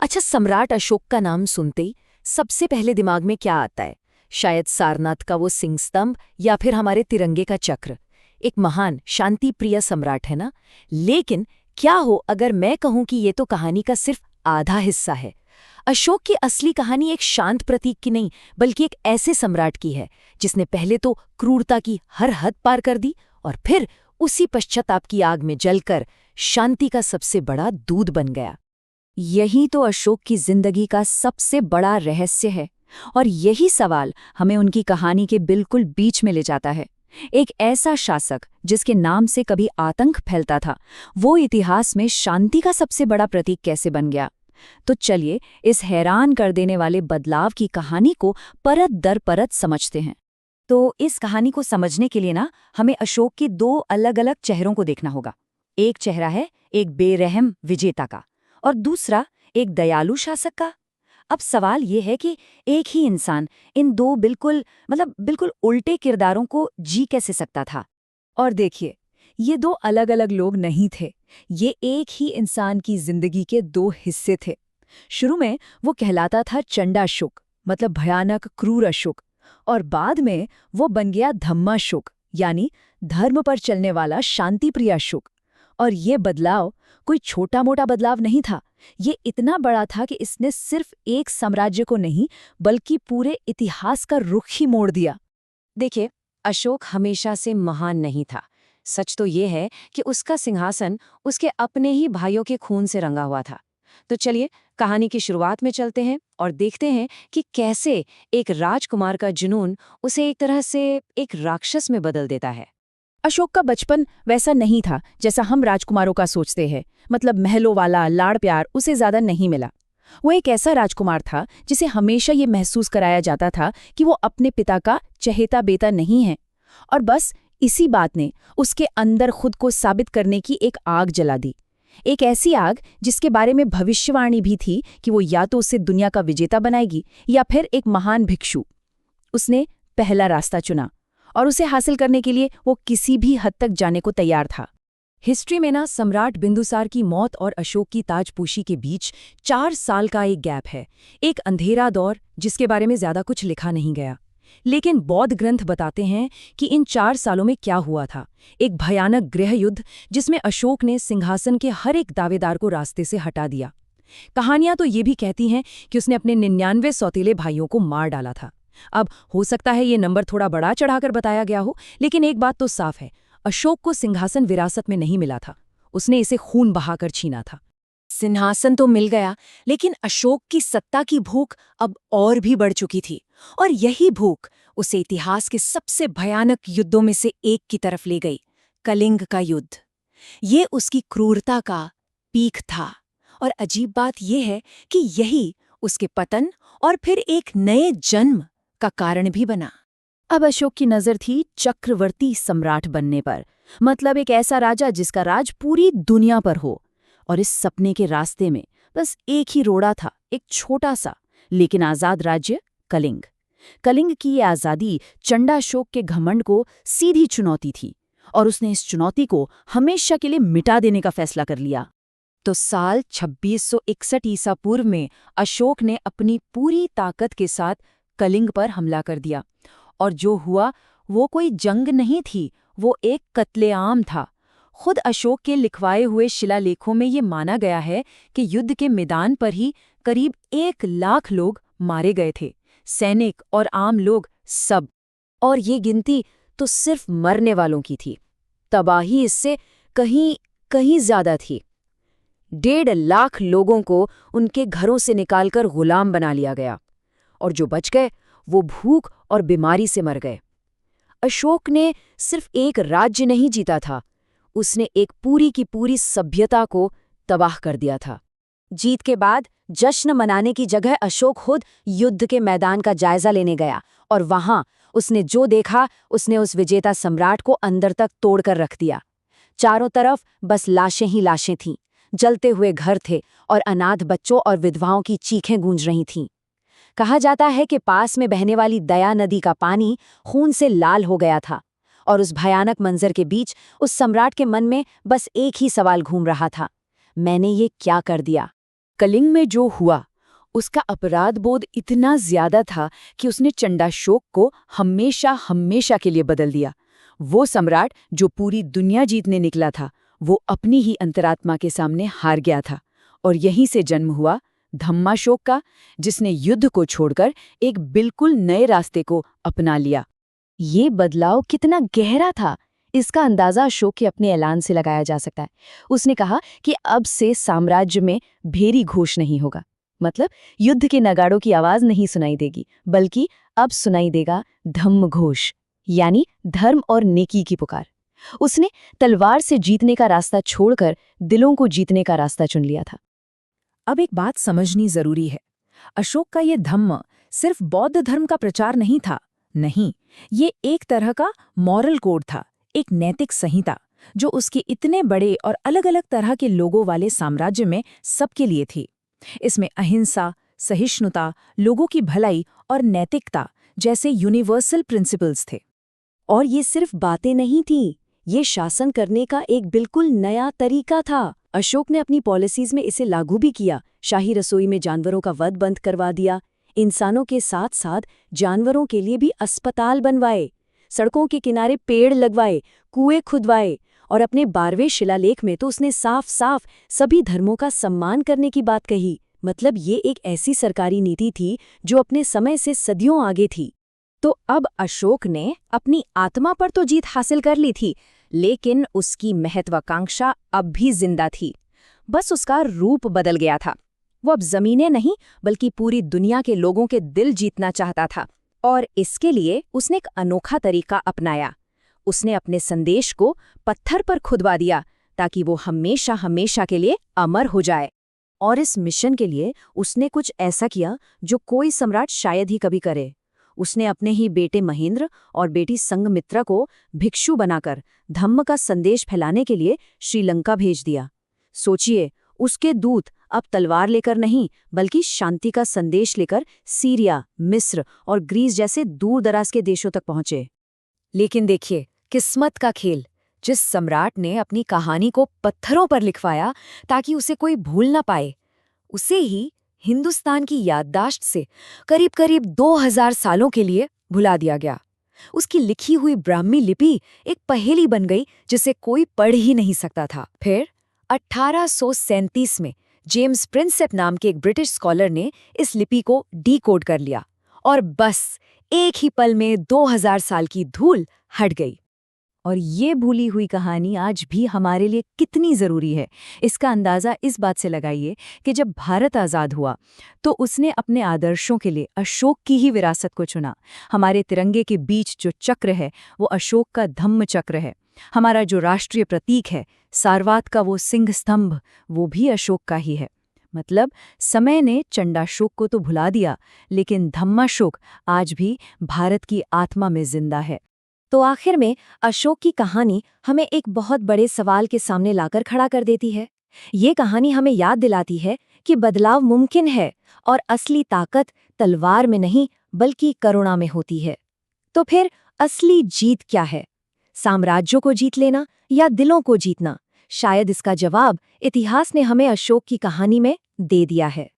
अच्छा, सम्राट अशोक का नाम सुनते ही सबसे पहले दिमाग में क्या आता है? शायद सारनाथ का वो सिंह स्तंभ या फिर हमारे तिरंगे का चक्र। एक महान शांति प्रिय सम्राट है ना। लेकिन क्या हो अगर मैं कहूं कि ये तो कहानी का सिर्फ आधा हिस्सा है। अशोक की असली कहानी एक शांत प्रतीक की नहीं, बल्कि एक ऐसे सम्राट की है जिसने पहले तो क्रूरता की हर हद पार कर दी और फिर उसी पश्चाताप की आग में जलकर शांति का सबसे बड़ा दूत बन गया। यही तो अशोक की जिंदगी का सबसे बड़ा रहस्य है। और यही सवाल हमें उनकी कहानी के बिल्कुल बीच में ले जाता है। एक ऐसा शासक जिसके नाम से कभी आतंक फैलता था, वो इतिहास में शांति का सबसे बड़ा प्रतीक कैसे बन गया? तो चलिए इस हैरान कर देने वाले बदलाव की कहानी को परत दर परत समझते हैं। तो इस कहानी को समझने के लिए ना हमें अशोक के दो अलग अलग चेहरों को देखना होगा। एक चेहरा है एक बेरहम विजेता का, और दूसरा एक दयालु शासक का। अब सवाल ये है कि एक ही इंसान इन दो बिल्कुल उल्टे किरदारों को जी कैसे सकता था? और देखिए, ये दो अलग अलग लोग नहीं थे, ये एक ही इंसान की जिंदगी के दो हिस्से थे। शुरू में वो कहलाता था चंडाशोक, मतलब भयानक क्रूर अशोक, और बाद में वो बन गया धम्माशोक, यानी धर्म पर चलने वाला शांतिप्रिय अशोक। और ये बदलाव कोई छोटा मोटा बदलाव नहीं था, ये इतना बड़ा था कि इसने सिर्फ एक साम्राज्य को नहीं बल्कि पूरे इतिहास का रुख ही मोड़ दिया। देखिए, अशोक हमेशा से महान नहीं था। सच तो ये है कि उसका सिंहासन उसके अपने ही भाइयों के खून से रंगा हुआ था। तो चलिए कहानी की शुरुआत में चलते हैं और देखते हैं कि कैसे एक राजकुमार का जुनून उसे एक तरह से एक राक्षस में बदल देता है। अशोक का बचपन वैसा नहीं था जैसा हम राजकुमारों का सोचते हैं। मतलब महलों वाला लाड़ प्यार उसे ज्यादा नहीं मिला। वो एक ऐसा राजकुमार था जिसे हमेशा ये महसूस कराया जाता था कि वो अपने पिता का चहेता बेटा नहीं है। और बस इसी बात ने उसके अंदर खुद को साबित करने की एक आग जला दी। एक ऐसी आग जिसके बारे में भविष्यवाणी भी थी कि वो या तो उसे दुनिया का विजेता बनाएगी या फिर एक महान भिक्षु। उसने पहला रास्ता चुना और उसे हासिल करने के लिए वो किसी भी हद तक जाने को तैयार था। हिस्ट्री में ना सम्राट बिंदुसार की मौत और अशोक की ताजपोशी के बीच 4 साल का एक गैप है। एक अंधेरा दौर जिसके बारे में ज्यादा कुछ लिखा नहीं गया। लेकिन बौद्ध ग्रंथ बताते हैं कि इन 4 सालों में क्या हुआ था। एक भयानक गृह युद्ध जिसमें अशोक ने सिंहासन के हर एक दावेदार को रास्ते से हटा दिया। कहानियां तो ये भी कहती हैं कि उसने अपने 99 सौतेले भाइयों को मार डाला था। अब हो सकता है ये नंबर थोड़ा बढ़ा चढ़ाकर बताया गया हो, लेकिन एक बात तो साफ है, अशोक को सिंहासन विरासत में नहीं मिला था, उसने इसे खून बहाकर छीना था। सिंहासन तो मिल गया, लेकिन अशोक की सत्ता की भूख अब और भी बढ़ चुकी थी। और यही भूख उसे इतिहास के सबसे भयानक युद्धों में से एक की तरफ ले गई, कलिंग का युद्ध। ये उसकी क्रूरता का पीक था। और अजीब बात यह है कि यही उसके पतन और फिर एक नए जन्म का कारण भी बना। अब अशोक की नजर थी चक्रवर्ती सम्राट बनने पर, मतलब एक ऐसा राजा जिसका राज पूरी दुनिया पर हो। और इस सपने के रास्ते में बस एक ही रोड़ा था, एक छोटा सा लेकिन आजाद राज्य, कलिंग। कलिंग की ये आजादी चंडाशोक के घमंड को सीधी चुनौती थी, और उसने इस चुनौती को हमेशा के लिए मिटा देने का फैसला कर लिया। तो साल 2661 ईसा पूर्व में अशोक ने अपनी पूरी ताकत के साथ कलिंग पर हमला कर दिया। और जो हुआ वो कोई जंग नहीं थी, वो एक कत्लेआम था। खुद अशोक के लिखवाए हुए शिलालेखों में ये माना गया है कि युद्ध के मैदान पर ही करीब 1 लाख लोग मारे गए थे, सैनिक और आम लोग सब। और ये गिनती तो सिर्फ मरने वालों की थी, तबाही इससे कहीं कहीं ज्यादा थी। 1.5 लाख लोगों को उनके घरों से निकालकर गुलाम बना लिया गया, और जो बच गए वो भूख और बीमारी से मर गए। अशोक ने सिर्फ एक राज्य नहीं जीता था, उसने एक पूरी की पूरी सभ्यता को तबाह कर दिया था। जीत के बाद जश्न मनाने की जगह अशोक खुद युद्ध के मैदान का जायजा लेने गया, और वहां उसने जो देखा उसने उस विजेता सम्राट को अंदर तक तोड़कर रख दिया। चारों तरफ बस लाशें ही लाशें थीं, जलते हुए घर थे और अनाथ बच्चों और विधवाओं की चीखें गूंज रही थीं। कहा जाता है कि पास में बहने वाली दया नदी का पानी खून से लाल हो गया था। और उस भयानक मंजर के बीच उस सम्राट के मन में बस एक ही सवाल घूम रहा था, मैंने ये क्या कर दिया? कलिंग में जो हुआ, उसका अपराध बोध इतना ज्यादा था कि उसने चंडाशोक को हमेशा हमेशा के लिए बदल दिया। वो सम्राट जो पूरी दुनिया जीतने निकला था, वो अपनी ही अंतरात्मा के सामने हार गया था। और यहीं से जन्म हुआ धम्माशोक का, जिसने युद्ध को छोड़कर एक बिल्कुल नए रास्ते को अपना लिया। ये बदलाव कितना गहरा था, इसका अंदाजा अशोक के अपने ऐलान से लगाया जा सकता है। उसने कहा कि अब से साम्राज्य में भेरी घोष नहीं होगा, मतलब युद्ध के नगाड़ों की आवाज नहीं सुनाई देगी, बल्कि अब सुनाई देगा धम्म घोष, यानी धर्म और नेकी की पुकार। उसने तलवार से जीतने का रास्ता छोड़कर दिलों को जीतने का रास्ता चुन लिया था। अब एक बात समझनी जरूरी है, अशोक का ये धम्म सिर्फ बौद्ध धर्म का प्रचार नहीं था। नहीं, ये एक तरह का मॉरल कोड था, एक नैतिक संहिता, जो उसके इतने बड़े और अलग अलग तरह के लोगों वाले साम्राज्य में सबके लिए थी। इसमें अहिंसा, सहिष्णुता, लोगों की भलाई और नैतिकता जैसे यूनिवर्सल प्रिंसिपल्स थे। और ये सिर्फ बातें नहीं थीं, ये शासन करने का एक बिल्कुल नया तरीका था। अशोक ने अपनी पॉलिसीज में इसे लागू भी किया। शाही रसोई में जानवरों का वध बंद करवा दिया, इंसानों के साथ साथ जानवरों के लिए भी अस्पताल बनवाए, सड़कों के किनारे पेड़ लगवाए, कुएं खुदवाए, और अपने 12वें शिलालेख में तो उसने साफ साफ सभी धर्मों का सम्मान करने की बात कही। मतलब ये एक ऐसी सरकारी नीति थी जो अपने समय से सदियों आगे थी। तो अब अशोक ने अपनी आत्मा पर तो जीत हासिल कर ली थी, लेकिन उसकी महत्वाकांक्षा अब भी जिंदा थी। बस उसका रूप बदल गया था। वो अब जमीनें नहीं, बल्कि पूरी दुनिया के लोगों के दिल जीतना चाहता था। और इसके लिए उसने एक अनोखा तरीका अपनाया। उसने अपने संदेश को पत्थर पर खुदवा दिया, ताकि वो हमेशा हमेशा के लिए अमर हो जाए। और इस मिशन के लिए उसने कुछ ऐसा किया जो कोई सम्राट शायद ही कभी करे। उसने अपने ही बेटे महेंद्र और बेटी संघमित्रा को भिक्षु बनाकर धम्म का संदेश फैलाने के लिए श्रीलंका भेज दिया। सोचिए, उसके दूत अब तलवार लेकर नहीं, बल्कि शांति का संदेश लेकर सीरिया, मिस्र और ग्रीस जैसे दूर दराज के देशों तक पहुंचे। लेकिन देखिए, किस्मत का खेल। जिस सम्राट ने अपनी कहानी को पत्थरों पर लिखवाया ताकि उसे कोई भूल ना पाए, उसे ही हिंदुस्तान की याददाश्त से करीब करीब 2000 सालों के लिए भुला दिया गया। उसकी लिखी हुई ब्राह्मी लिपि एक पहेली बन गई जिसे कोई पढ़ ही नहीं सकता था। फिर 1837 में जेम्स प्रिंसेप नाम के एक ब्रिटिश स्कॉलर ने इस लिपि को डीकोड कर लिया, और बस एक ही पल में 2000 साल की धूल हट गई। और ये भूली हुई कहानी आज भी हमारे लिए कितनी ज़रूरी है, इसका अंदाज़ा इस बात से लगाइए कि जब भारत आज़ाद हुआ तो उसने अपने आदर्शों के लिए अशोक की ही विरासत को चुना। हमारे तिरंगे के बीच जो चक्र है वो अशोक का धम्म चक्र है। हमारा जो राष्ट्रीय प्रतीक है सारवात का वो सिंह स्तंभ, वो भी अशोक का ही है। मतलब समय ने चंडाशोक को तो भुला दिया, लेकिन धम्माशोक आज भी भारत की आत्मा में जिंदा है। तो आखिर में अशोक की कहानी हमें एक बहुत बड़े सवाल के सामने लाकर खड़ा कर देती है। ये कहानी हमें याद दिलाती है कि बदलाव मुमकिन है और असली ताकत तलवार में नहीं बल्कि करुणा में होती है। तो फिर असली जीत क्या है? साम्राज्यों को जीत लेना या दिलों को जीतना? शायद इसका जवाब इतिहास ने हमें अशोक की कहानी में दे दिया है।